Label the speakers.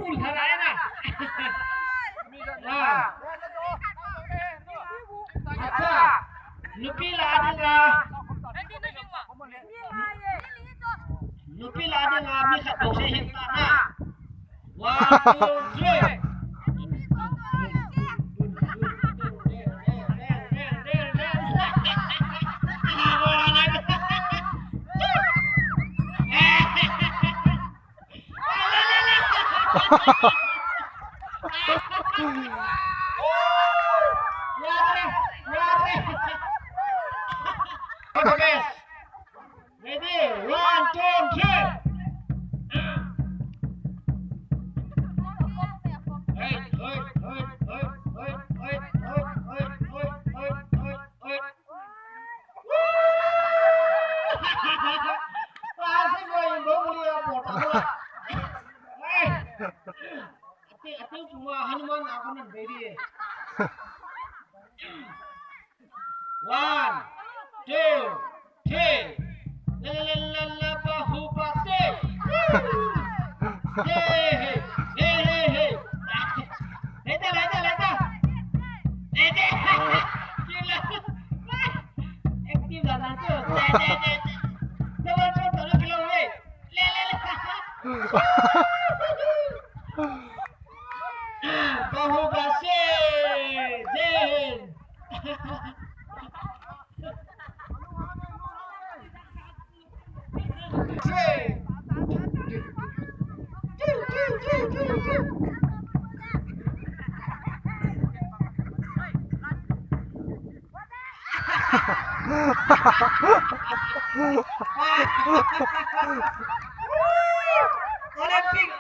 Speaker 1: bul kharae na. Nah. Acha. Nupi ladi nga. Nupi ladi nga mi khat dok se hin ta na. 1 2 3. Okay, ready? 1 2 3. Ati cuma Hanuman akan menjadi. 1 2 3. La bahu pasir. Hey. Leta. Gila. Aktif dah tu. Coba tolong bilang le. Bahu pasir. Jen.